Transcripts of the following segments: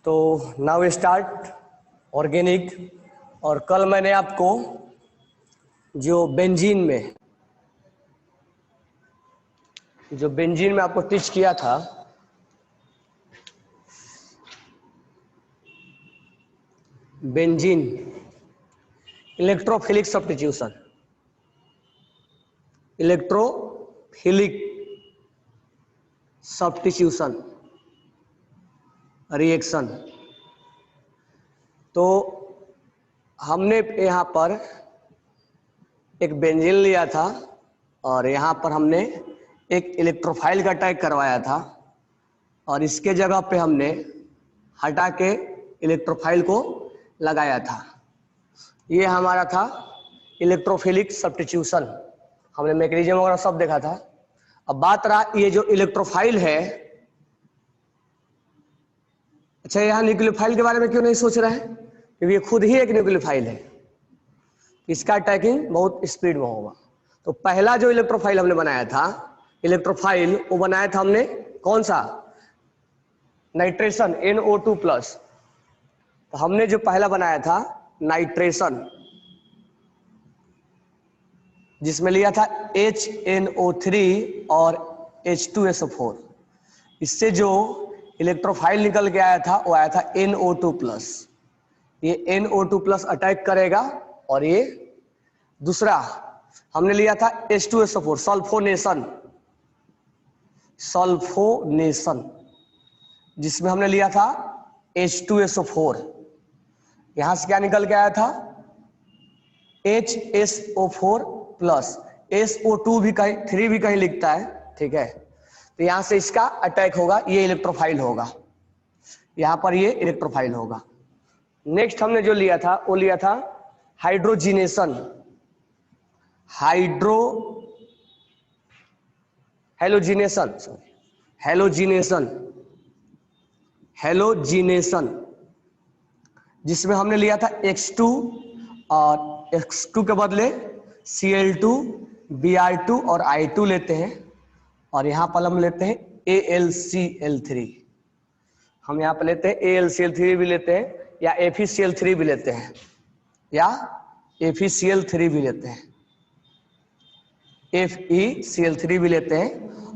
तो now start organic. और कल मैंने आपको जो बेंजीन में आपको टीच किया था, benzene electrophilic substitution, electrophilic substitution reaction. तो हमने यहाँ पर एक बेंजीन लिया था और यहाँ पर हमने एक इलेक्ट्रोफाइल का अटैक करवाया था और इसके जगह पे हमने हटा के इलेक्ट्रोफाइल को लगाया था। ये हमारा था इलेक्ट्रोफिलिक सब्स्टिट्यूशन। हमने मैकेनिज्म वगैरह सब देखा था। अब बात रहा ये जो इलेक्ट्रोफाइल है, अच्छा यहाँ न्यूक्लियोफाइल के बारे में क्यों नहीं सोच रहा है? क्योंकि ये खुद ही एक न्यूक्लियोफाइल है, इसका अटैकिंग बहुत स्पीड में होगा। तो पहला जो इलेक्ट्रोफाइल हमने बनाया था, इलेक्ट्रोफाइल वो बनाया था हमने कौन सा? Nitration NO2+। तो हमने जो पहला बनाया था नाइट्रेशन, जिसमें लिया था HNO3 और H2SO4। इससे जो इलेक्ट्रोफाइल निकल के आया था वो आया था NO2+। ये NO2+ अटैक करेगा और ये दूसरा हमने लिया था H2SO4, सल्फोनेशन, जिसमें हमने लिया था H2SO4। यहां से क्या निकल के आया था? HSO4+। SO2 भी कहीं 3 भी कहीं लिखता है, ठीक है। तो यहां से इसका अटैक होगा, ये इलेक्ट्रोफाइल होगा, यहां पर ये इलेक्ट्रोफाइल होगा। नेक्स्ट हमने जो लिया था वो लिया था हाइड्रोजिनेशन, हेलोजिनेशन, जिसमें हमने लिया था X2 और X2 के बदले Cl2, Br2 और I2 लेते हैं और यहाँ पर हम लेते हैं AlCl3। हम यहाँ पर लेते हैं AlCl3 भी लेते हैं या FeCl3 भी लेते हैं FeCl3 भी लेते हैं।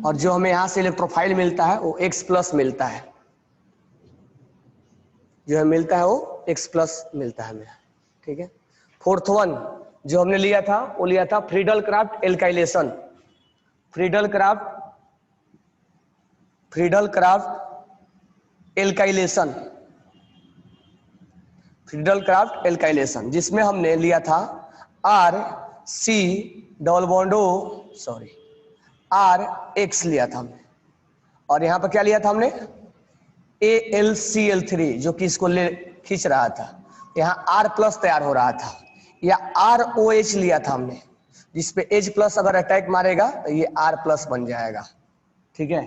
और जो हमें यहाँ से इलेक्ट्रोफाइल मिलता है वो X+ मिलता है, जो हमें मिलता है वो X+ मिलता है हमें, ठीक है। फोर्थ वन जो हमने लिया था वो लिया था फ्रीडल क्राफ्ट एल्काइलेशन, जिसमें हमने लिया था RX लिया था हमने। और यहाँ पर क्या लिया था हमने? AlCl3, जो कि इसको ले खींच रहा था, यहाँ R+ तैयार हो रहा था। या ROH लिया था हमने, जिसपे H+ अगर अटैक मारेगा तो ये R+ बन जाएगा, ठीक है।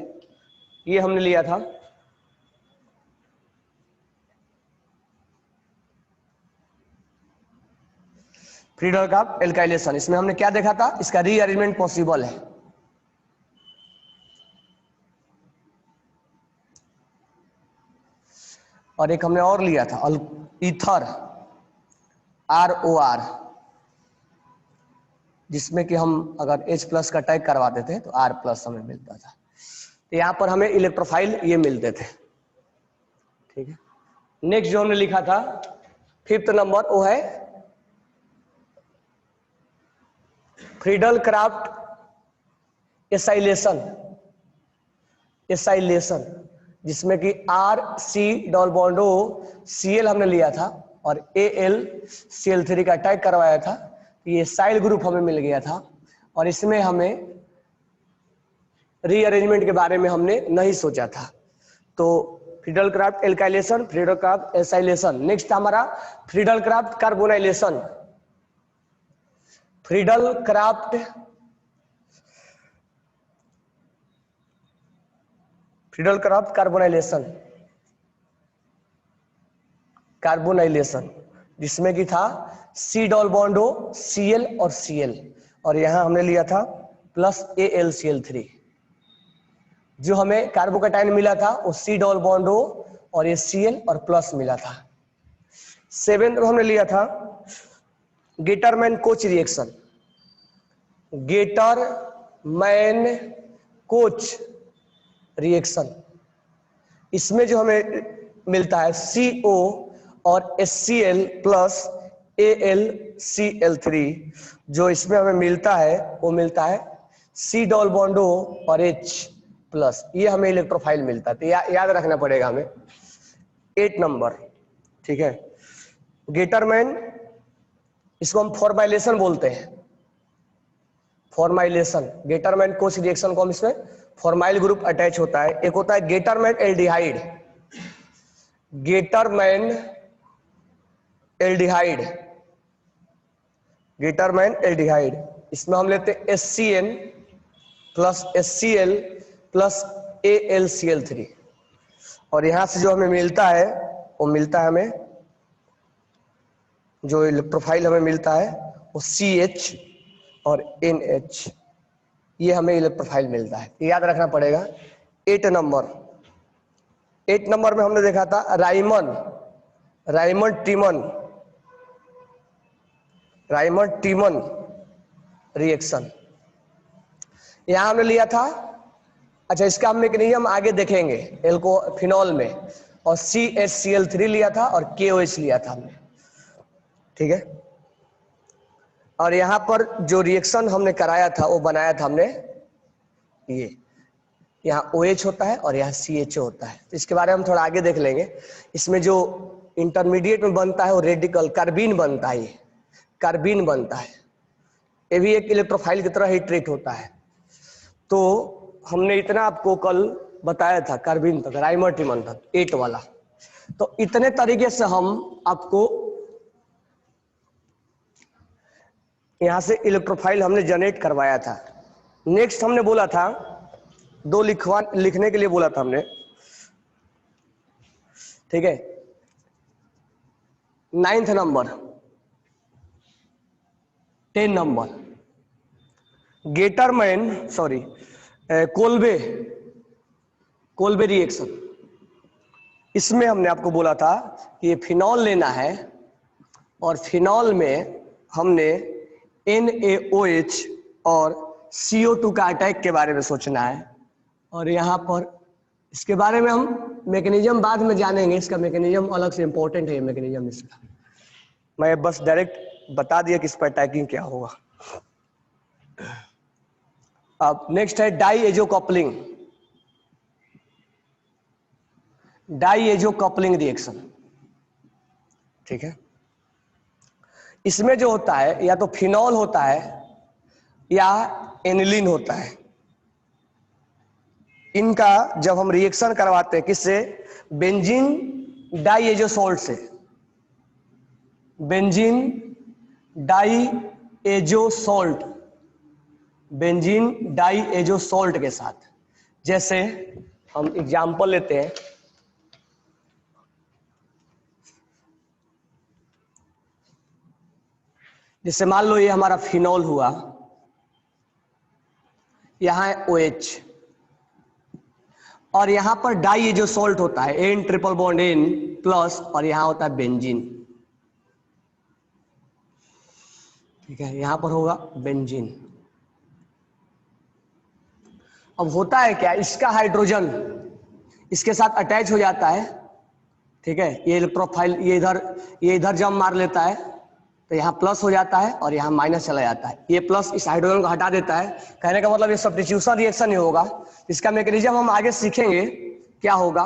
ये हमने लिया था। फ्रीडल क्राफ्ट एल्काइलेशन, इसमें हमने क्या देखा था? इसका रीअरेंजमेंट पॉसिबल है। और एक हमने और लिया था ईथर, ROR, जिसमें कि हम अगर H+ का अटैक करवा देते तो R+ हमें मिलता था। तो यहाँ पर हमें इलेक्ट्रोफाइल ये मिलते थे, ठीक है। नेक्स्ट जो हमने लिखा था 5th नंबर, वो है फ्रीडल क्राफ्ट एसाइलेशन, जिसमें कि RC⋅Cl हमने लिया था और AlCl3 का अटैक करवाया था। ये साइल ग्रुप हमें मिल गया था और इसमें हमें रीअरेंजमेंट के बारे में हमने नहीं सोचा था। तो Friedel Crafts alkylation, Friedel Crafts acylation. Next हमारा Friedel Crafts carbonylation, Friedel Crafts carbonylation, जिसमें कि था C⋅Cl और Cl, और यहां हमने लिया था प्लस AlCl3। जो हमें कार्बोकैटायन मिला था वो C⋅CL और ये Cl और प्लस मिला था। 7th में हमने लिया था Gattermann coach reaction. Gattermann coach reaction, इसमें जो हमें मिलता है CO और HCl प्लस AlCl3, जो इसमें हमें मिलता है वो मिलता है C डबल बॉन्ड O और H प्लस, ये हमें इलेक्ट्रोफाइल मिलता है। तो याद रखना पड़ेगा हमें 8 नंबर, ठीक है। गेटरमैन, इसको हम फॉर्माइलेशन बोलते हैं, फॉर्माइलेशन। गेटरमैन कोच रिएक्शन को हम इसमें फॉर्माइल ग्रुप अटैच होता है। एक होता है Gattermann aldehyde, Gattermann aldehyde, Gattermann aldehyde, इसमें हम लेते हैं HCN plus HCl plus AlCl3, और यहां से जो हमें मिलता है वो मिलता है हमें जो इलेक्ट्रोफाइल हमें मिलता है वो CH और NH, ये हमें इलेक्ट्रोफाइल मिलता है। याद रखना पड़ेगा 8 नंबर। 8 नंबर में हमने देखा था राइमंड टीमन रिएक्शन, यहां हमने लिया था। अच्छा, इसका हम मैकेनिज्म आगे देखेंगे एल्को फिनॉल में, और CHCl3 लिया था और KOH लिया था हमने, ठीक है। और यहां पर जो रिएक्शन हमने कराया था वो बनाया था हमने, ये यहाँ OH होता है और यहाँ CHO होता है, तो इसके बारे में हम थोड़ा आगे देख लेंगे। इसमें जो इंटरमीडिएट में बनता है वो रेडिकल कार्बीन बनता है, ये कार्बीन बनता है, ये भी एक इलेक्ट्रोफाइल की तरह ही ट्रीट होता है। तो हमने इतना आपको कल बताया था कार्बीन तक, राइमंड टीमन तक 8 वाला। तो इतने तरीके से हम आपको यहां से इलेक्ट्रोफाइल हमने जनरेट करवाया था। नेक्स्ट हमने बोला था 2 लिखने के लिए बोला था हमने, ठीक है। 9th number, 10 number, Kolbe reaction. इसमें हमने आपको बोला था कि ये फिनॉल लेना है और फिनॉल में हमने NaOH और CO2 का अटैक के बारे में सोचना है। और यहाँ पर इसके बारे में हम मैकेनिज्म बाद में जानेंगे, इसका मैकेनिज्म अलग से इंपॉर्टेंट है, ये मैकेनिज्म इसका मैं बस डायरेक्ट बता दिया कि इस पर अटैकिंग क्या होगा। अब नेक्स्ट है डाईएजो कपलिंग रिएक्शन, ठीक है। इसमें जो होता है या तो फिनॉल होता है या एनिलीन होता है। इनका जब हम रिएक्शन करवाते हैं किससे, बेंजीन डाईएजोसॉल्ट से, बेंजीन डाईएजोसॉल्ट के साथ। जैसे हम एग्जांपल लेते हैं, जैसे मान लो ये हमारा फिनॉल हुआ, यहां है OH और यहां पर डाईएजोसॉल्ट होता है N triple bond N plus, और यहां होता है बेंजीन, ठीक है। यहां पर होगा बेंजीन। अब होता है क्या, इसका हाइड्रोजन इसके साथ अटैच हो जाता है, ठीक है। ये इलेक्ट्रोफाइल ये इधर जंप मार लेता है, तो यहाँ प्लस हो जाता है और यहाँ माइनस चला जाता है। ये प्लस इस हाइड्रोजन को हटा देता है, कहने का मतलब ये सब्स्टिट्यूशन रिएक्शन ही होगा। इसका मैकेनिज्म हम आगे सीखेंगे क्या होगा।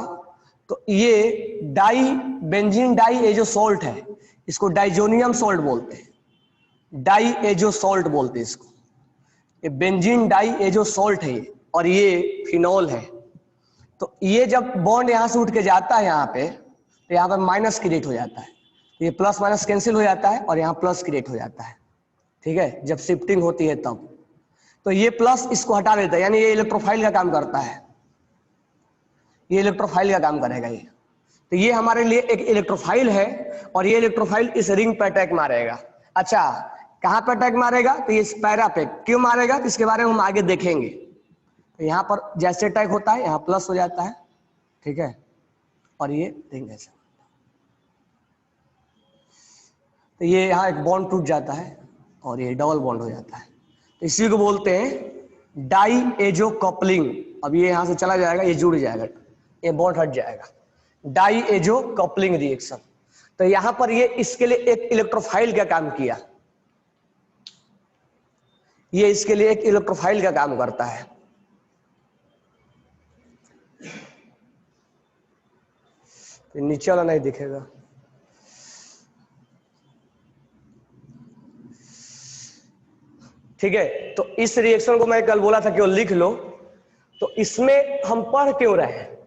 तो ये बेंजीन डाईएजोसॉल्ट है, इसको डाइजोनियम सॉल्ट बोलते हैं, डाईएजोसॉल्ट बोलते हैं इसको। ये बेंजीन डाईएजोसॉल्ट है और ये फिनॉल है। तो ये जब बॉन्ड यहां से उठ के जाता है यहाँ पे, तो यहाँ पर माइनस क्रिएट हो जाता है, ये प्लस माइनस कैंसिल हो जाता है और यहाँ प्लस क्रिएट हो जाता है, ठीक है, जब शिफ्टिंग होती है तब। तो ये प्लस इसको हटा देता है, यानी ये इलेक्ट्रोफाइल का काम करता है, ये इलेक्ट्रोफाइल का काम करेगा ये। तो ये हमारे लिए एक इलेक्ट्रोफाइल है और ये इलेक्ट्रोफाइल इस रिंग पे अटैक मारेगा। अच्छा, कहां पे अटैक मारेगा, तो ये पैरा पे क्यों मारेगा, तो इसके बारे में हम आगे देखेंगे। तो यहाँ पर जैसे अटैक होता है यहाँ प्लस हो जाता है, ठीक है। और ये रिंग ऐसा। तो ये यहाँ एक बॉन्ड टूट जाता है और ये डबल बॉन्ड हो जाता है, तो इसी को बोलते हैं डाई एजो कपलिंग। अब ये यहाँ से चला जाएगा, ये जुड़ जाएगा, ये बॉन्ड हट जाएगा, डाई एजो कपलिंग रिएक्शन। तो यहां पर ये इसके लिए एक इलेक्ट्रोफाइल का काम किया, ये इसके लिए एक इलेक्ट्रोफाइल का काम करता है। तो नीचे वाला नहीं दिखेगा, ठीक है। तो इस रिएक्शन को मैं कल बोला था कि वो लिख लो, तो इसमें हम पढ़ क्यों रहे हैं,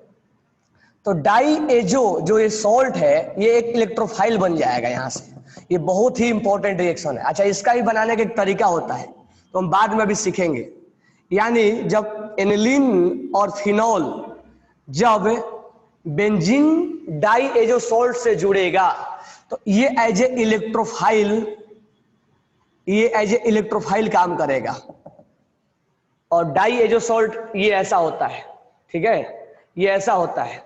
तो डाई एजो जो ये सॉल्ट है ये एक इलेक्ट्रोफाइल बन जाएगा यहां से, ये बहुत ही इंपॉर्टेंट रिएक्शन है। अच्छा, इसका भी बनाने का एक तरीका होता है, तो हम बाद में भी सीखेंगे। यानी जब एनिलीन और फिनॉल जब बेंजीन डाई एजो सॉल्ट से जुड़ेगा तो ये एज ए इलेक्ट्रोफाइल काम करेगा। और डाई एजो सॉल्ट ये ऐसा होता है, ठीक है, ये ऐसा होता है,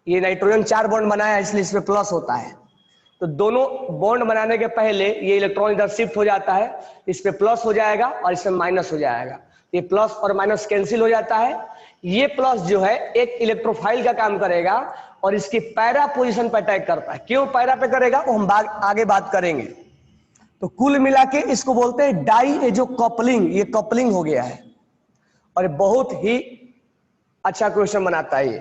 ये नाइट्रोजन 4 बॉन्ड बनाया इसलिए इसमें प्लस होता है। तो दोनों बॉन्ड बनाने के पहले ये इलेक्ट्रॉन इधर शिफ्ट हो जाता है, इस पे प्लस हो जाएगा और इसमें माइनस हो जाएगा, ये प्लस और माइनस कैंसिल हो जाता है। ये प्लस जो है एक इलेक्ट्रोफाइल का काम करेगा और इसकी पैरा पोजीशन पर अटैक करता है। क्यों पैरा पे करेगा वो हम आगे बात करेंगे। तो कुल मिला के इसको बोलते हैं डाई एजो कपलिंग, ये कपलिंग हो गया है और बहुत ही अच्छा क्वेश्चन बनाता है ये।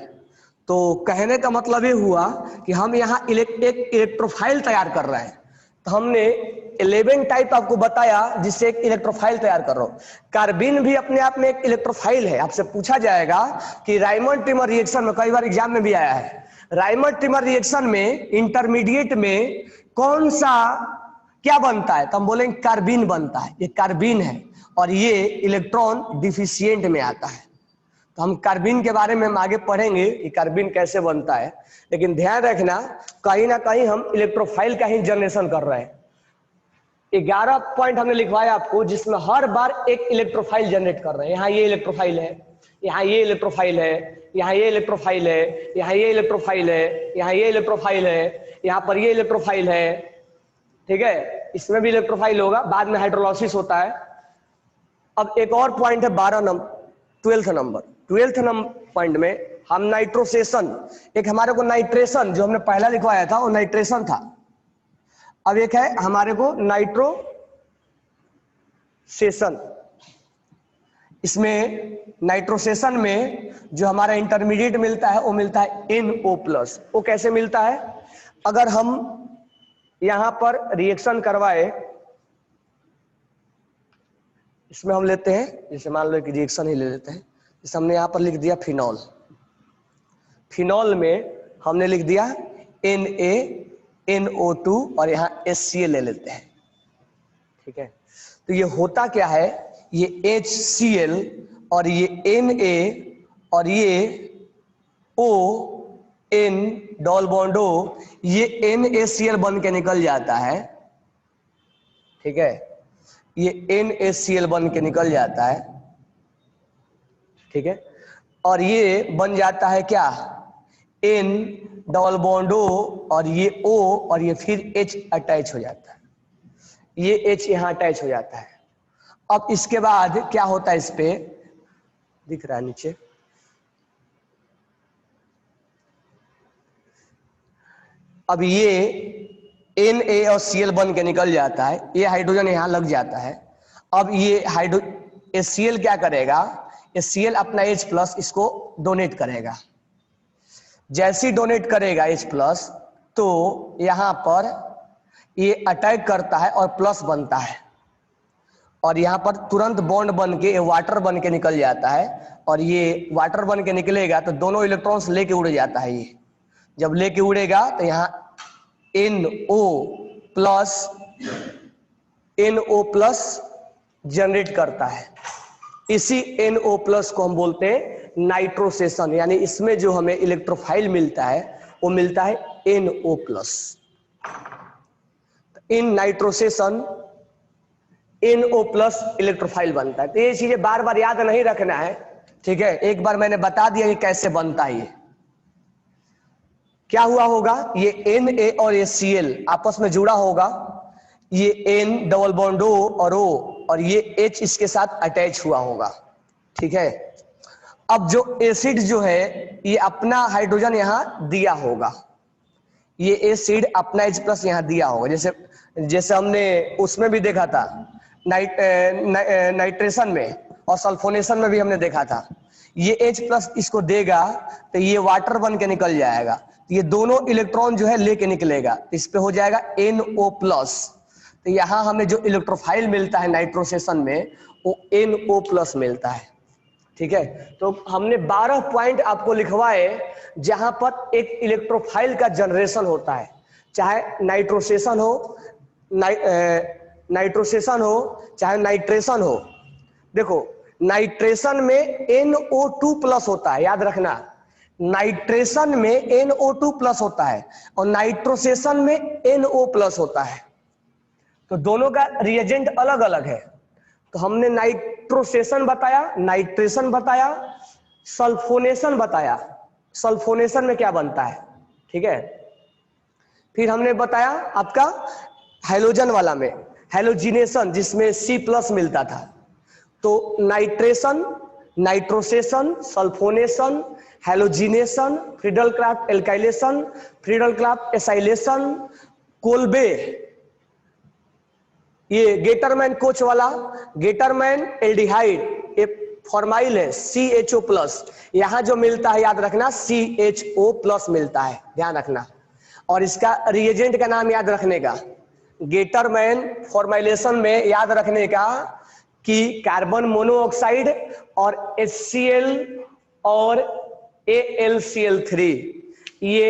तो कहने का मतलब ये हुआ कि हम यहाँ एक इलेक्ट्रोफाइल तैयार कर रहे हैं। तो हमने 11 टाइप आपको बताया जिससे एक इलेक्ट्रोफाइल तैयार कर रहा हूं। कार्बिन भी अपने आप में एक इलेक्ट्रोफाइल है। आपसे पूछा जाएगा कि रायमंड ट्रिमर रिएक्शन में, कई बार एग्जाम में भी आया है, रायमंड ट्रिमर रिएक्शन में इंटरमीडिएट में कौन सा क्या बनता है, तो हम बोलेंगे कार्बिन बनता है। ये कार्बिन है और ये इलेक्ट्रॉन डिफिशियंट में आता है। तो हम कार्बिन के बारे में हम आगे पढ़ेंगे कि कार्बिन कैसे बनता है, लेकिन ध्यान रखना कहीं ना कहीं हम इलेक्ट्रोफाइल का ही जनरेशन कर रहे हैं। 11 पॉइंट हमने लिखवाया आपको जिसमें हर बार एक इलेक्ट्रोफाइल जनरेट कर रहे हैं। यहाँ ये इलेक्ट्रोफाइल है, यहाँ ये इलेक्ट्रोफाइल है, यहाँ ये इलेक्ट्रोफाइल है, यहाँ ये इलेक्ट्रोफाइल है, यहाँ ये इलेक्ट्रोफाइल है, यहाँ पर ये इलेक्ट्रोफाइल है, ठीक है, इसमें भी इलेक्ट्रोफाइल होगा, बाद में हाइड्रोलाइसिस होता है। अब एक और पॉइंट है 12th नंबर पॉइंट में हम नाइट्रोसेशन, एक हमारे को नाइट्रेशन जो हमने पहला लिखवाया था वो नाइट्रेशन था, अब एक है हमारे को नाइट्रोसेशन। इसमें नाइट्रोसेशन में जो हमारा इंटरमीडिएट मिलता है वो मिलता है NO+। वो कैसे मिलता है, अगर हम यहां पर रिएक्शन करवाए, इसमें हम लेते हैं, जैसे मान लो कि रिएक्शन ही ले लेते हैं, जैसे हमने यहां पर लिख दिया फिनॉल, फिनॉल में हमने लिख दिया NaNO2 और यहाँ HCl ले लेते हैं, ठीक है। तो ये होता क्या है, ये HCl और ये Na और ये ON डबल बॉन्ड O, ये NaCl बन के निकल जाता है, ठीक है, ये NaCl बन के निकल जाता है, ठीक है, और ये बन जाता है क्या, N डबल बॉन्ड O और ये O और ये फिर H अटैच हो जाता है, ये H यहां अटैच हो जाता है। अब इसके बाद क्या होता है, इस पे दिख रहा है नीचे, अब ये Na और Cl बन के निकल जाता है, ये हाइड्रोजन यहां लग जाता है। अब ये HCl क्या करेगा, HCl अपना H+ इसको डोनेट करेगा, जैसे ही डोनेट करेगा H+ तो यहां पर ये अटैक करता है और प्लस बनता है और यहां पर तुरंत बॉन्ड बन के वाटर बन के निकल जाता है, और ये वाटर बन के निकलेगा तो दोनों इलेक्ट्रॉन्स लेके उड़ जाता है। ये जब लेके उड़ेगा तो यहाँ NO+ जनरेट करता है। इसी NO+ को हम बोलते हैं नाइट्रोसेशन, यानी इसमें जो हमें इलेक्ट्रोफाइल मिलता है वो मिलता है NO+। इन नाइट्रोसेशन NO+ इलेक्ट्रोफाइल बनता है। तो ये चीजें बार बार याद नहीं रखना है, ठीक है, एक बार मैंने बता दिया कि कैसे बनता है ये। क्या हुआ होगा, ये Na और ये Cl आपस में जुड़ा होगा, ये N डबल बॉन्ड O और O और ये H इसके साथ अटैच हुआ होगा, ठीक है। अब जो एसिड जो है ये अपना हाइड्रोजन यहां दिया होगा, ये एसिड अपना H+ यहां दिया होगा, जैसे हमने उसमें भी देखा था नाइट्रेशन में और सल्फोनेशन में भी हमने देखा था। ये H+ इसको देगा तो ये वाटर बन के निकल जाएगा, ये दोनों इलेक्ट्रॉन जो है लेके निकलेगा, इस पे हो जाएगा NO+। तो यहाँ हमें जो इलेक्ट्रोफाइल मिलता है नाइट्रोसेशन में वो NO+ मिलता है, ठीक है। तो हमने 12 पॉइंट आपको लिखवाए जहां पर एक इलेक्ट्रोफाइल का जनरेशन होता है, चाहे नाइट्रोसेशन हो नाइट्रोसेशन हो चाहे नाइट्रेशन हो। देखो नाइट्रेशन में NO2+ होता है, याद रखना, नाइट्रेशन में NO2+ होता है और नाइट्रोसेशन में NO+ होता है, तो दोनों का रिएजेंट अलग अलग है। तो हमने नाइट्रोसेशन बताया, नाइट्रेशन बताया, सल्फोनेशन बताया, सल्फोनेशन में क्या बनता है, ठीक है। फिर हमने बताया आपका हैलोजन वाला में हैलोजिनेशन जिसमें C+ मिलता था। तो nitration, nitrosation, sulphonation, halogenation, Friedel Crafts alkylation, Friedel Crafts acylation, Kolbe, ये गेटरमैन कोच वाला गेटरमैन एल्डिहाइड, ये फॉर्माइल है CHO+, यहां जो मिलता है याद रखना CHO+ मिलता है, ध्यान रखना। और इसका रिएजेंट का नाम याद रखने का, गेटरमैन फॉर्माइलेशन में याद रखने का कि कार्बन मोनोऑक्साइड और HCl और AlCl3 ये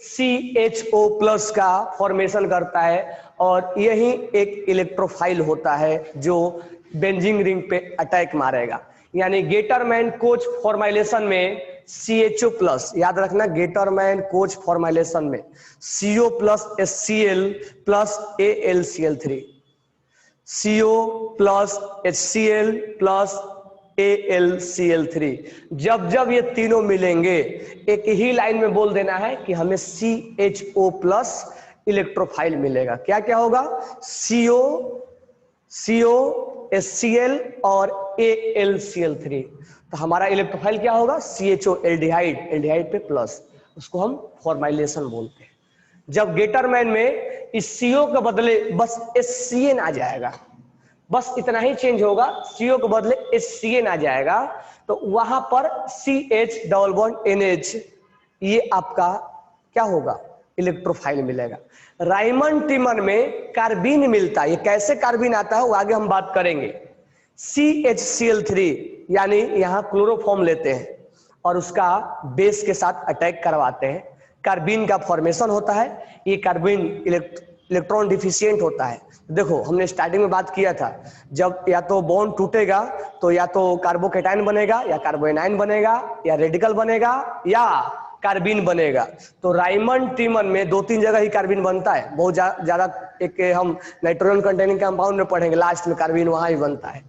CHO+ का फॉर्मेशन करता है और यही एक इलेक्ट्रोफाइल होता है जो बेंजीन रिंग पे अटैक मारेगा। यानी गेटरमैन कोच फॉर्माइलेशन में CHO+, याद रखना, गेटरमैन कोच फॉर्माइलेशन में CO+ HCl plus AlCl3, CO+ HCl plus AlCl3, जब जब ये तीनों मिलेंगे एक ही लाइन में बोल देना है कि हमें CHO+ इलेक्ट्रोफाइल मिलेगा। क्या क्या होगा, CO HCl और AlCl3। तो हमारा इलेक्ट्रोफाइल क्या होगा, CHO एल्डिहाइड, एल्डिहाइड पे प्लस, उसको हम फॉर्माइलेशन बोलते हैं। जब गेटरमैन में इस CO के बदले बस HCN आ जाएगा, बस इतना ही चेंज होगा, CO के बदले HCN आ जाएगा, तो वहां पर CH डबल बॉन्ड NH ये आपका क्या होगा, इलेक्ट्रोफाइल मिलेगा। राइमंड टिमर में कार्बिन मिलता है, ये कैसे कार्बिन आता है वो आगे हम बात करेंगे। CHCl3 यानी यहां क्लोरोफॉर्म लेते हैं और उसका बेस के साथ अटैक करवाते हैं, कार्बिन का फॉर्मेशन होता है। ये कार्बिन इलेक्ट्रॉन डिफिशिएंट होता है। देखो हमने स्टार्टिंग में बात किया था, जब या तो बॉन्ड टूटेगा तो या तो कार्बोकेटाइन बनेगा या कार्बोएनाइन बनेगा या रेडिकल बनेगा या कार्बिन बनेगा। तो राइमंड टिमन में 2-3 जगह ही कार्बिन बनता है, बहुत ज्यादा एक हम नाइट्रोजन कंटेनिंग कंपाउंड में पढ़ेंगे, लास्ट में कार्बिन वहां ही बनता है।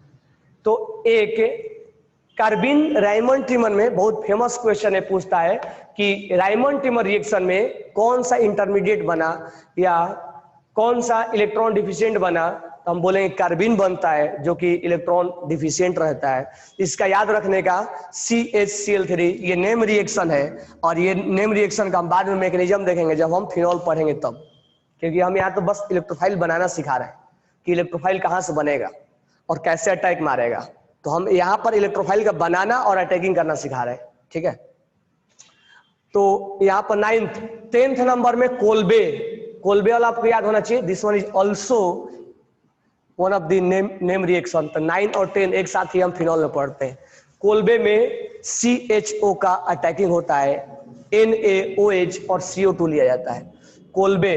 तो एक कार्बिन राइमंड टिमन में बहुत फेमस क्वेश्चन है, पूछता है कि राइमंड टिमन रिएक्शन में कौन सा इंटरमीडिएट बना या कौन सा इलेक्ट्रॉन डिफिशिएंट बना, तो हम बोलेंगे कार्बिन बनता है जो कि इलेक्ट्रॉन डिफिशिएंट रहता है। इसका याद रखने का CHCl3 ये नेम रिएक्शन है और ये नेम रिएक्शन का हम बाद में मैकेनिज्म देखेंगे जब हम फिनॉल पढ़ेंगे तब, क्योंकि हम यहाँ तो बस इलेक्ट्रोफाइल बनाना सिखा रहे हैं कि इलेक्ट्रोफाइल कहाँ से बनेगा और कैसे अटैक मारेगा। तो हम यहाँ पर इलेक्ट्रोफाइल का बनाना और अटैकिंग करना सिखा रहे हैं, ठीक है। तो यहाँ पर 10th नंबर में कोल्बे, कोल्बे वाला आपको याद होना चाहिए, this one is also one of the name reaction. तो 9 और 10 एक साथ ही हम फिनॉल में पढ़ते हैं। कोल्बे में CHO का अटैकिंग होता है, NaOH और CO2 लिया जाता है। कोल्बे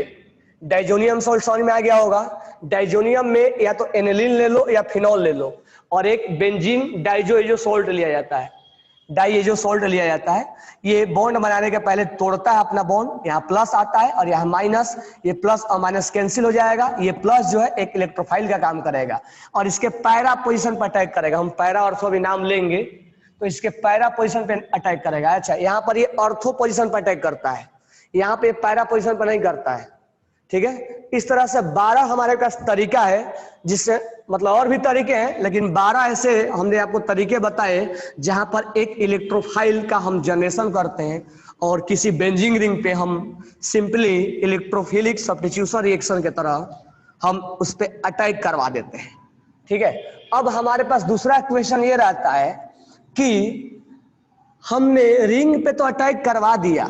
डाइजोनियम सॉल्ट समझ में आ गया होगा, डाइजोनियम में या तो एनिलीन ले लो या फिनॉल ले लो और एक बेंजीन डाइजोएजो सॉल्ट लिया जाता है, डाइएजो सॉल्ट लिया जाता है। ये बॉन्ड बनाने के पहले तोड़ता है अपना बॉन्ड, यहाँ प्लस आता है और यहाँ माइनस, ये प्लस और माइनस कैंसिल हो जाएगा। ये प्लस जो है एक इलेक्ट्रोफाइल का काम करेगा और इसके पैरा पोजीशन पर अटैक करेगा। हम पैरा ऑर्थो भी नाम लेंगे तो इसके पैरा पोजीशन पे अटैक करेगा। अच्छा यहाँ पर ये ऑर्थो पोजीशन पर अटैक करता है, यहाँ पे पैरा पोजीशन पर नहीं करता है, ठीक है। इस तरह से 12 हमारे पास तरीका है, जिससे मतलब और भी तरीके हैं, लेकिन 12 ऐसे हमने आपको तरीके बताए जहां पर एक इलेक्ट्रोफाइल का हम जनरेशन करते हैं और किसी बेंजीन रिंग पे हम सिंपली इलेक्ट्रोफिलिक सब्स्टिट्यूशन रिएक्शन की तरह हम उस पर अटैक करवा देते हैं, ठीक है। अब हमारे पास दूसरा क्वेश्चन ये रहता है कि हमने रिंग पे तो अटैक करवा दिया,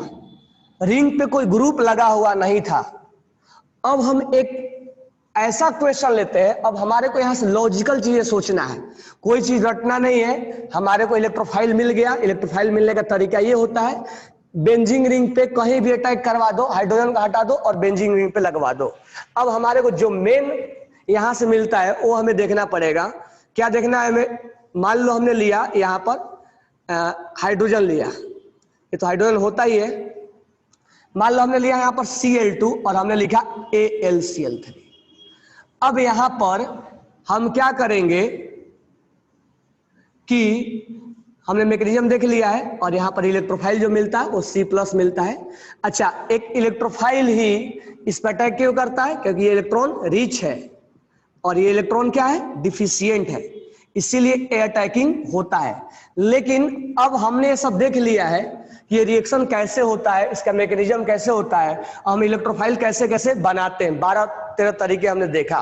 रिंग पे कोई ग्रुप लगा हुआ नहीं था। अब हम एक ऐसा क्वेश्चन लेते हैं, अब हमारे को यहां से लॉजिकल चीजें सोचना है, कोई चीज रटना नहीं है। हमारे को इलेक्ट्रोफाइल मिल गया, इलेक्ट्रोफाइल मिलने का तरीका ये होता है बेंजीन रिंग पे कहीं भी अटैक करवा दो, हाइड्रोजन का हटा दो और बेंजीन रिंग पे लगवा दो। अब हमारे को जो मेन यहां से मिलता है वो हमें देखना पड़ेगा। क्या देखना है हमें? मान लो हमने लिया यहां पर हाइड्रोजन लिया, ये तो हाइड्रोजन होता ही है। मान लो हमने लिया यहां पर Cl2 और हमने लिखा AlCl3। अब यहां पर हम क्या करेंगे कि हमने मैग्नीशियम देख लिया है और यहां पर इलेक्ट्रोफाइल जो मिलता है वो C+ मिलता है। अच्छा, एक इलेक्ट्रोफाइल ही इस पर अटैक क्यों करता है? क्योंकि ये इलेक्ट्रॉन रिच है और ये इलेक्ट्रॉन क्या है? डिफिशियंट है, इसीलिए अटैकिंग होता है। लेकिन अब हमने ये सब देख लिया है कि ये रिएक्शन कैसे होता है, इसका मैकेनिज्म कैसे होता है, हम इलेक्ट्रोफाइल कैसे कैसे बनाते हैं, 12-13 तरीके हमने देखा।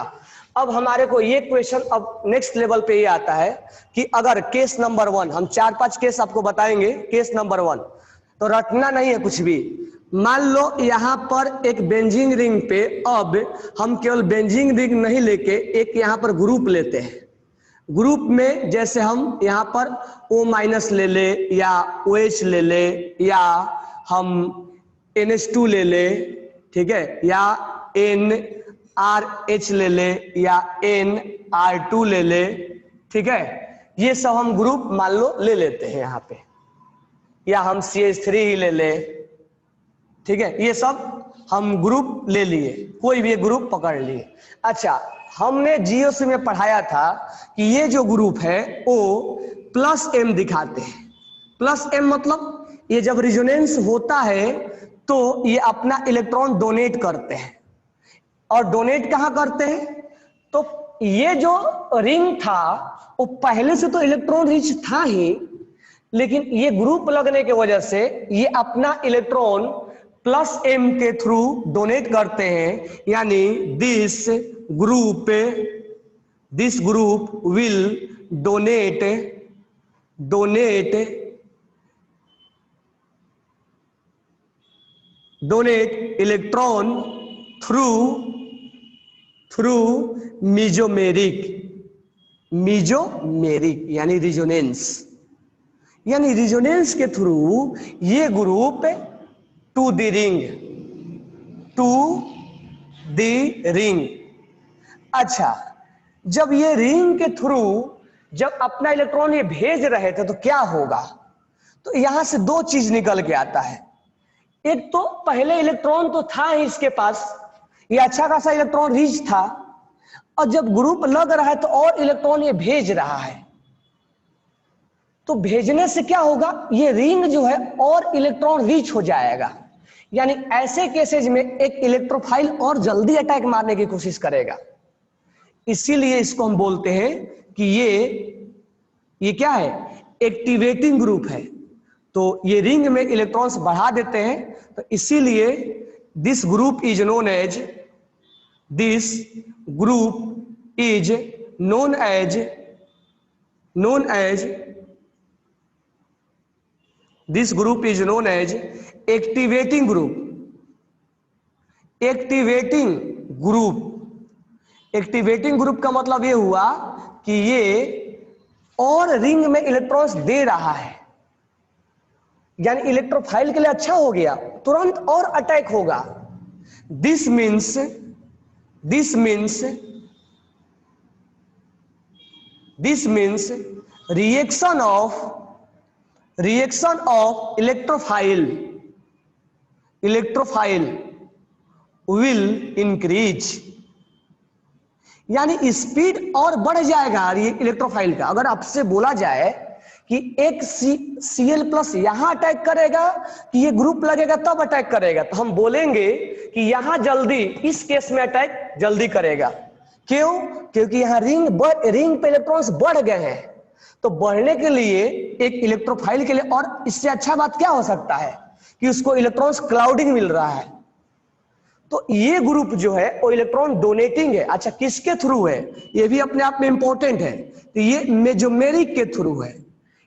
अब हमारे को ये क्वेश्चन अब नेक्स्ट लेवल पे ये आता है कि अगर केस नंबर 1, हम 4-5 केस आपको बताएंगे। केस नंबर 1 तो रटना नहीं है कुछ भी। मान लो यहां पर एक बेंजीन रिंग पे, अब हम केवल बेंजीन रिंग नहीं लेके एक यहां पर ग्रुप लेते हैं। ग्रुप में जैसे हम यहां पर O- ले ले या OH ले ले या हम NH2 ले ले, ठीक है, या NRH ले ले या NR2 ले ले, ठीक है। ये सब हम ग्रुप मान लो ले लेते हैं यहां पे, या हम CH3 ही ले ले, ठीक है। ये सब हम ग्रुप ले लिए, कोई भी ग्रुप पकड़ लिए। अच्छा, हमने GOC में पढ़ाया था कि ये जो ग्रुप है वो +M दिखाते हैं। +M मतलब ये जब रिजोनेंस होता है तो ये अपना इलेक्ट्रॉन डोनेट करते हैं। और डोनेट कहां करते हैं? तो ये जो रिंग था वो पहले से तो इलेक्ट्रॉन रिच था ही, लेकिन ये ग्रुप लगने की वजह से ये अपना इलेक्ट्रॉन +M के थ्रू डोनेट करते हैं। यानी this group will donate electron through mesomeric यानी रिजोनेंस के थ्रू ये ग्रुप टू द रिंग। अच्छा, जब ये रिंग के थ्रू जब अपना इलेक्ट्रॉन ये भेज रहे थे तो क्या होगा? तो यहां से दो चीज निकल के आता है। एक तो पहले इलेक्ट्रॉन तो था ही इसके पास, ये अच्छा खासा इलेक्ट्रॉन रिच था, और जब ग्रुप लग रहा है तो और इलेक्ट्रॉन ये भेज रहा है। तो भेजने से क्या होगा? ये रिंग जो है और इलेक्ट्रॉन रिच हो जाएगा। यानी ऐसे केसेज में एक इलेक्ट्रोफाइल और जल्दी अटैक मारने की कोशिश करेगा। इसीलिए इसको हम बोलते हैं कि ये क्या है? एक्टिवेटिंग ग्रुप है। तो ये रिंग में इलेक्ट्रॉन्स बढ़ा देते हैं, तो इसीलिए this group is known as activating group का मतलब ये हुआ कि ये और रिंग में इलेक्ट्रॉन्स दे रहा है, यानी इलेक्ट्रोफाइल के लिए अच्छा हो गया, तुरंत और अटैक होगा। This means reaction of electrophile will increase, यानी स्पीड और बढ़ जाएगा ये इलेक्ट्रोफाइल का। अगर आपसे बोला जाए कि एक Cl+ यहां अटैक करेगा कि ये ग्रुप लगेगा तब अटैक करेगा, तो हम बोलेंगे कि यहां जल्दी, इस केस में अटैक जल्दी करेगा। क्यों? क्योंकि यहां रिंग पे इलेक्ट्रॉन्स बढ़ गए हैं, तो बढ़ने के लिए एक इलेक्ट्रोफाइल के लिए, और इससे अच्छा बात क्या हो सकता है कि उसको इलेक्ट्रॉन्स क्लाउडिंग मिल रहा है। तो ये ग्रुप जो है वो इलेक्ट्रॉन डोनेटिंग है। अच्छा, किसके थ्रू है? ये भी अपने आप में इंपॉर्टेंट है। तो ये मेजोमेरिक के थ्रू है,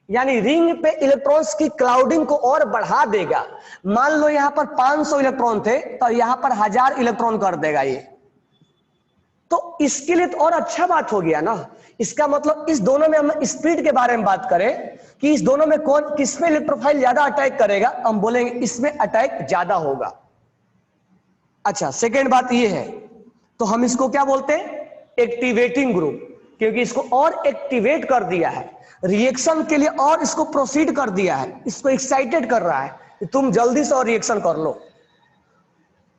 यानी रिंग पे इलेक्ट्रॉन्स की क्लाउडिंग को और बढ़ा देगा। मान लो यहां पर 500 इलेक्ट्रॉन थे तो यहां पर 1000 इलेक्ट्रॉन कर देगा ये, तो इसके लिए तो और अच्छा बात हो गया ना। इसका मतलब इस दोनों में हम स्पीड के बारे में बात करें कि इस दोनों में कौन किसमें इलेक्ट्रोफाइल ज्यादा अटैक करेगा, हम बोलेंगे इसमें अटैक ज्यादा होगा। अच्छा, सेकेंड बात ये है, तो हम इसको क्या बोलते हैं? एक्टिवेटिंग ग्रुप, क्योंकि इसको और एक्टिवेट कर दिया है रिएक्शन के लिए, और इसको प्रोसीड कर दिया है, इसको एक्साइटेड कर रहा है कि तुम जल्दी से और रिएक्शन कर लो।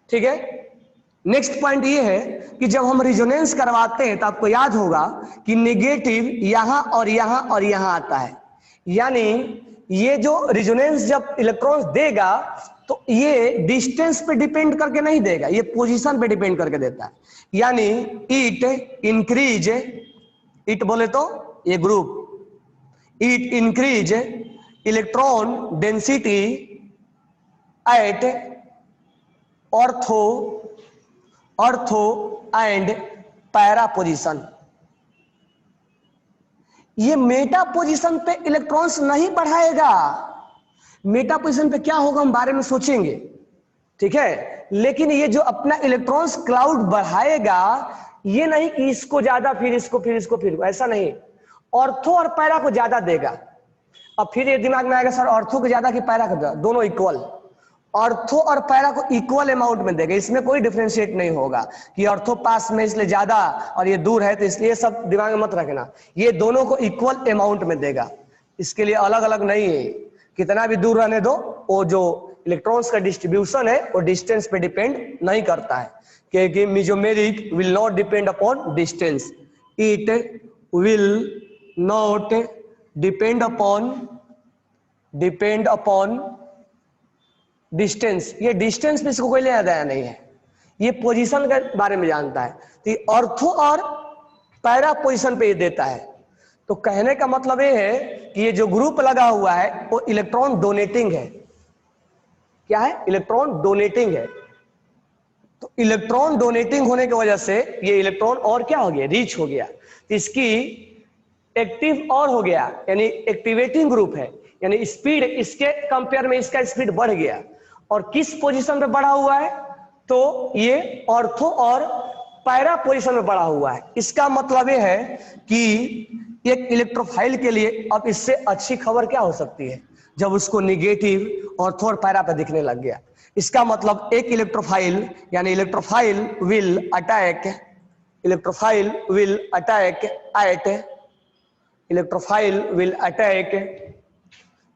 ठीक है। नेक्स्ट पॉइंट ये है कि जब हम रिजोनेंस करवाते हैं तो आपको याद होगा कि नेगेटिव यहां और यहां और यहां आता है, यानी ये जो रिजोनेंस जब इलेक्ट्रॉन्स देगा तो ये डिस्टेंस पे डिपेंड करके नहीं देगा, ये पोजीशन पे डिपेंड करके देता है। यानी इट इंक्रीज, इट बोले तो ये group, it increase electron density at ortho and para position. ये मेटा पोजीशन पे इलेक्ट्रॉन्स नहीं बढ़ाएगा। मेटा पोजीशन पे क्या होगा हम बारे में सोचेंगे, ठीक है। लेकिन ये जो अपना इलेक्ट्रॉन्स क्लाउड बढ़ाएगा, ये नहीं कि इसको ज्यादा फिर इसको फिर इसको फिर, ऐसा नहीं। ऑर्थो और पैरा को ज्यादा देगा। अब फिर ये दिमाग में आएगा सर ऑर्थो को ज्यादा कि पैरा को ज्यादा? दोनों इक्वल, ऑर्थो और पैरा को इक्वल अमाउंट में देगा, इसमें कोई डिफरेंशिएट नहीं होगा कि ऑर्थो पास में इसलिए ज्यादा और ये दूर है तो इसलिए, सब दिमाग में मत रखना। ये दोनों को इक्वल अमाउंट में देगा, इसके लिए अलग अलग नहीं है। कितना भी दूर रहने दो, वो जो इलेक्ट्रॉन्स का डिस्ट्रीब्यूशन है वो डिस्टेंस पे डिपेंड नहीं करता है, क्योंकि mesomeric will not depend upon distance, it will not depend upon distance. ये डिस्टेंस में इसको कोई लेना देना नहीं है, ये पोजीशन के बारे में जानता है। तो ये ऑर्थो और पैरा पोजीशन पे ये देता है। तो कहने का मतलब ये है कि ये जो ग्रुप लगा हुआ है वो इलेक्ट्रॉन डोनेटिंग है। क्या है? इलेक्ट्रॉन डोनेटिंग है। तो इलेक्ट्रॉन डोनेटिंग होने की वजह से ये इलेक्ट्रॉन और क्या हो गया? रीच हो गया। तो इसकी एक्टिव और हो गया, यानी एक्टिवेटिंग ग्रुप है, यानी स्पीड इसके कंपेयर में इसका स्पीड बढ़ गया। और किस पोजीशन पे बढ़ा हुआ है? तो ये ऑर्थो और पैरा पोजीशन में बढ़ा हुआ है। इसका मतलब ये है कि एक इलेक्ट्रोफाइल के लिए अब इससे अच्छी खबर क्या हो सकती है, जब उसको निगेटिव ऑर्थो और पैरा पे दिखने लग गया। इसका मतलब एक इलेक्ट्रोफाइल, यानी electrophile will attack eight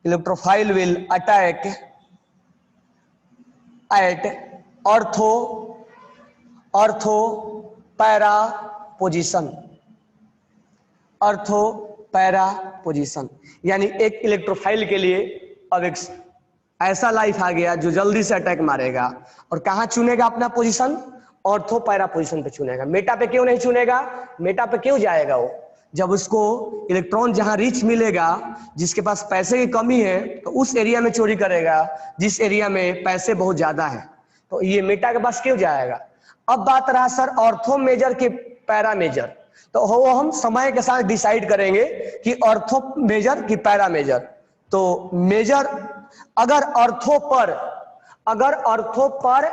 electrophile will attack at ortho para position। यानी एक इलेक्ट्रोफाइल के लिए अब एक ऐसा लाइफ आ गया जो जल्दी से अटैक मारेगा। और कहां चुनेगा अपना पोजीशन? ऑर्थो पैरा पोजीशन पे चुनेगा। मेटा पे क्यों नहीं चुनेगा? मेटा पे क्यों जाएगा वो? जब उसको इलेक्ट्रॉन जहां रिच मिलेगा, जिसके पास पैसे की कमी है, तो उस एरिया में चोरी करेगा जिस एरिया में पैसे बहुत ज्यादा है। तो ये मेटा के पास क्यों जाएगा? अब बात रहा सर ऑर्थो मेजर के पैरा मेजर, तो वो हम समय के साथ डिसाइड करेंगे कि ऑर्थो मेजर की पैरा मेजर। तो मेजर अगर ऑर्थो पर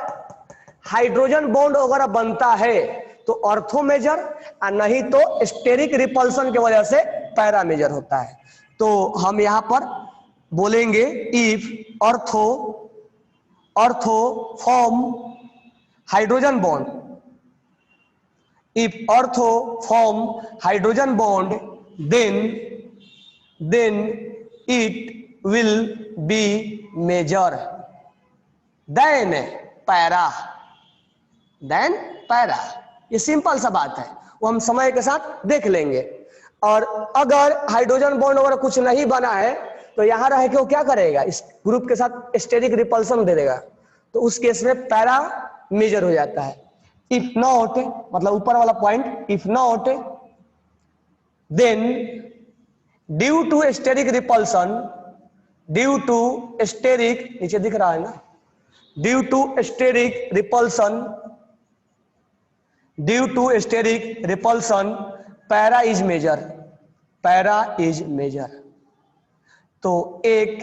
हाइड्रोजन बॉन्ड अगर बनता है तो ऑर्थो मेजर, और नहीं तो स्टेरिक रिपल्सन की वजह से पैरा मेजर होता है। तो हम यहां पर बोलेंगे if ortho form hydrogen bond, if ortho form hydrogen bond, then it will be major than para। ये सिंपल सा बात है, वो हम समय के साथ देख लेंगे। और अगर हाइड्रोजन बॉन्ड वगैरह कुछ नहीं बना है तो यहां रह के वो क्या करेगा, इस ग्रुप के साथ स्टेरिक रिपल्सन दे देगा, तो उस केस में पैरा मेजर हो जाता है। इफ नॉट, मतलब ऊपर वाला point, if not then due to steric repulsion, due to steric, नीचे दिख रहा है ना, due to steric repulsion, due to steric repulsion para is major, para is major. तो एक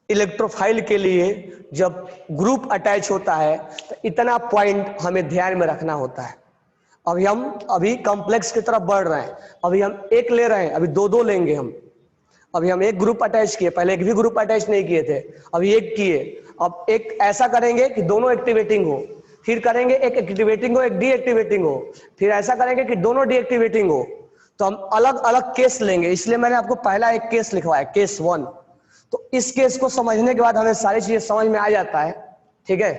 इलेक्ट्रोफाइल के लिए जब ग्रुप अटैच होता है तो इतना पॉइंट हमें ध्यान में रखना होता है। अभी कॉम्प्लेक्स की तरफ बढ़ रहे हैं, अभी हम एक ले रहे हैं, अभी दो दो लेंगे हम। अभी हम एक ग्रुप अटैच किए, पहले एक भी ग्रुप अटैच नहीं किए थे, अभी एक किए। अब एक ऐसा करेंगे कि दोनों एक्टिवेटिंग हो, फिर करेंगे एक एक्टिवेटिंग हो एक डीएक्टिवेटिंग हो, फिर ऐसा करेंगे कि दोनों डीएक्टिवेटिंग हो। तो हम अलग अलग केस लेंगे, इसलिए मैंने आपको पहला एक केस लिखवाया, केस 1। तो इस केस को समझने के बाद हमें सारी चीजें समझ में आ जाता है, ठीक है।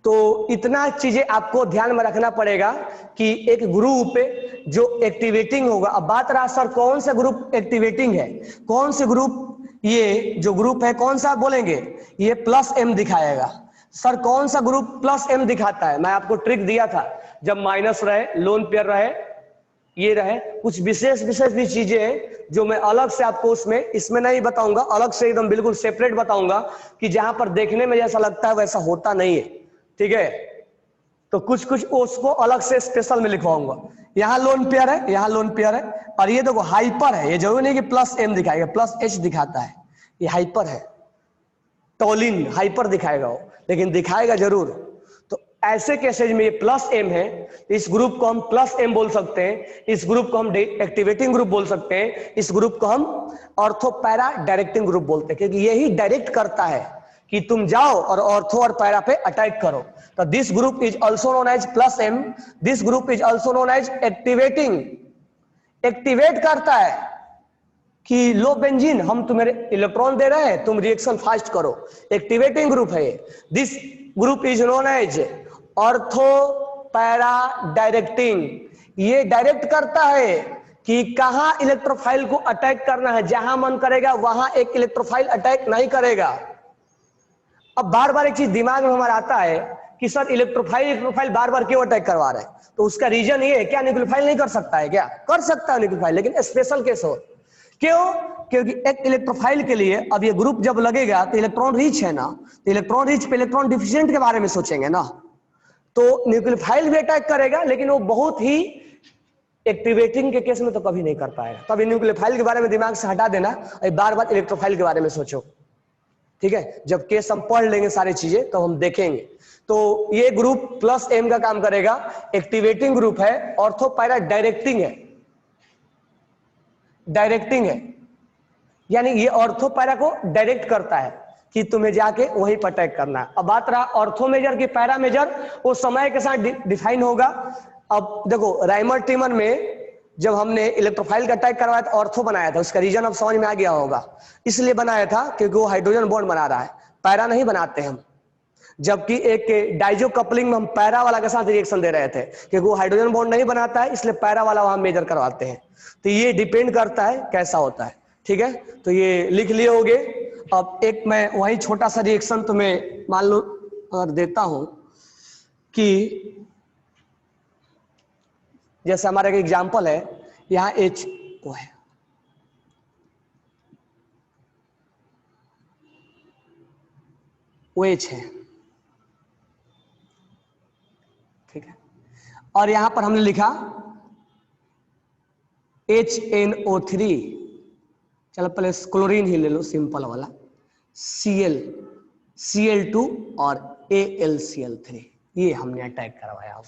तो इतना चीजें आपको ध्यान में रखना पड़ेगा कि एक ग्रुप जो एक्टिवेटिंग होगा, अब बात रहा सर कौन सा ग्रुप एक्टिवेटिंग है, कौन से ग्रुप, ये जो ग्रुप है कौन सा बोलेंगे, ये प्लस एम दिखाएगा। सर कौन सा ग्रुप प्लस एम दिखाता है, मैं आपको ट्रिक दिया था, जब माइनस रहे, लोन पेयर रहे, ये रहे, कुछ विशेष विशेष भी चीजें हैं जो मैं अलग से आपको इसमें नहीं बताऊंगा, अलग से एकदम बिल्कुल सेपरेट बताऊंगा कि जहां पर देखने में जैसा लगता है वैसा होता नहीं है, ठीक है। तो कुछ कुछ उसको अलग से स्पेशल में लिखवाऊंगा। यहाँ लोन पेयर है, यहाँ लोन पेयर है, और ये देखो हाइपर है, ये जरूरी नहीं कि प्लस एम दिखाएगा, प्लस एच दिखाता है, ये हाइपर है, टोलिन हाइपर दिखाएगा वो, लेकिन दिखाएगा जरूर। तो ऐसे केसेज में ये प्लस एम है, इस ग्रुप को हम प्लस एम बोल सकते हैं, इस ग्रुप को हम एक्टिवेटिंग ग्रुप बोल सकते हैं, इस ग्रुप को हम ऑर्थोपैरा डायरेक्टिंग ग्रुप बोलते हैं, क्योंकि यही डायरेक्ट करता है कि तुम जाओ और ऑर्थो और पैरा पे अटैक करो। तो this group is also known as plus M, this group is also known as activating, activate करता है कि लो बेंजीन हम तुम्हें इलेक्ट्रॉन दे रहे हैं, तुम रिएक्शन फास्ट करो, एक्टिवेटिंग ग्रुप है। This group is known as ortho para directing, ये डायरेक्ट करता है कि कहां इलेक्ट्रोफाइल को अटैक करना है, जहां मन करेगा वहां एक इलेक्ट्रोफाइल अटैक नहीं करेगा। अब बार बार एक चीज दिमाग में हमारा आता है कि सर इलेक्ट्रोफाइल बार बार क्यों अटैक करवा रहे हैं, तो उसका रीजन ये है, क्या न्यूक्लियोफाइल नहीं कर सकता है, क्या कर सकता है न्यूक्लियोफाइल, लेकिन स्पेशल केस हो। क्यों, क्योंकि एक इलेक्ट्रोफाइल के लिए अब ये ग्रुप जब लगेगा तो इलेक्ट्रॉन रिच है ना, तो इलेक्ट्रॉन रिच पे इलेक्ट्रॉन डिफिशिएंट के बारे में सोचेंगे ना, तो न्यूक्लियोफाइल भी अटैक करेगा, लेकिन वो बहुत ही एक्टिवेटिंग के केस में तो कभी नहीं कर पाएगा। तब न्यूक्लियोफाइल के बारे में दिमाग से हटा देना, बार बार इलेक्ट्रोफाइल के बारे में सोचो, ठीक है। जब केस हम पढ़ लेंगे सारी चीजें तो हम देखेंगे। तो ये ग्रुप प्लस एम का काम करेगा, एक्टिवेटिंग ग्रुप है, ऑर्थोपैरा डायरेक्टिंग है, डायरेक्टिंग है, यानी ये ऑर्थोपैरा को डायरेक्ट करता है कि तुम्हें जाके वहीं पर अटैक करना है। अब बात रहा ऑर्थो मेजर की पैरा मेजर, वो समय के साथ डिफाइन होगा। अब देखो राइमर टीमर में जब हमने इलेक्ट्रोफाइल का अटैक करवाया था, ऑर्थो बनाया था, उसका रीजन अब समझ में आ गया होगा, इसलिए बनाया था क्योंकि वो हाइड्रोजन बॉन्ड बना रहा है, पैरा नहीं बनाते हम। जबकि एक डाइजो कपलिंग में हम पैरा वाला के साथ रिएक्शन दे रहे थे, क्योंकि वो हाइड्रोजन बॉन्ड नहीं बनाता है, इसलिए पैरा वाला वहां मेजर करवाते हैं। तो ये डिपेंड करता है कैसा होता है, ठीक है। तो ये लिख लिए होगे। अब एक मैं वही छोटा सा रिएक्शन तुम्हें मान लो और देता हूं कि जैसे हमारा एक एग्जाम्पल है, यहां एच ओ है, वो एच है, ठीक है, और यहां पर हमने लिखा HNO3, चलो पहले क्लोरीन ही ले लो सिंपल वाला, Cl2 और AlCl3, ये हमने अटैक करवाया।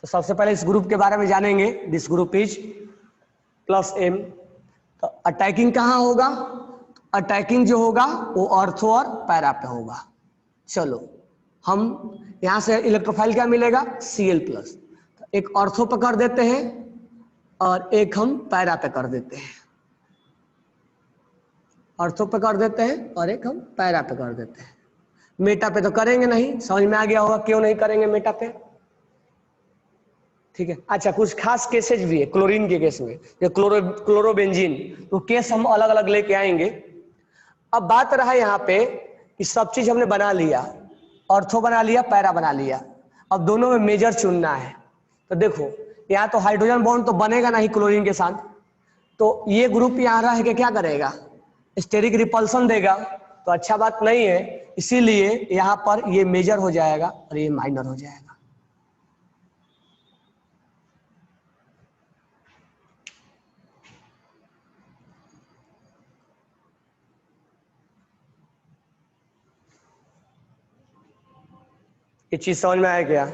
तो सबसे पहले इस ग्रुप के बारे में जानेंगे, this group is plus M. तो अटैकिंग कहां होगा, अटैकिंग जो होगा वो ऑर्थो और पैरा पे होगा। चलो हम यहां से इलेक्ट्रोफाइल क्या मिलेगा, Cl+, तो एक ऑर्थो पे कर देते हैं और एक हम पैरा पे कर देते हैं, ऑर्थो पे कर देते हैं और एक हम पैरा पे कर देते हैं। मेटा पे तो करेंगे नहीं, समझ में आ गया होगा क्यों नहीं करेंगे मेटा पे, ठीक है। अच्छा, कुछ खास केसेज भी है क्लोरीन के केस में, ये क्लोरोबेंजीन, तो केस हम अलग अलग लेके आएंगे। अब बात रहा यहाँ पे कि सब चीज हमने बना लिया, ऑर्थो बना लिया, पैरा बना लिया, अब दोनों में मेजर चुनना है। तो देखो यहाँ तो हाइड्रोजन बॉन्ड तो बनेगा नहीं क्लोरीन के साथ, तो ये ग्रुप यहाँ रह के क्या करेगा, स्टेरिक रिपल्सन देगा, तो अच्छा बात नहीं है, इसीलिए यहाँ पर ये मेजर हो जाएगा और ये माइनर हो जाएगा। ये चीज समझ में आया क्या?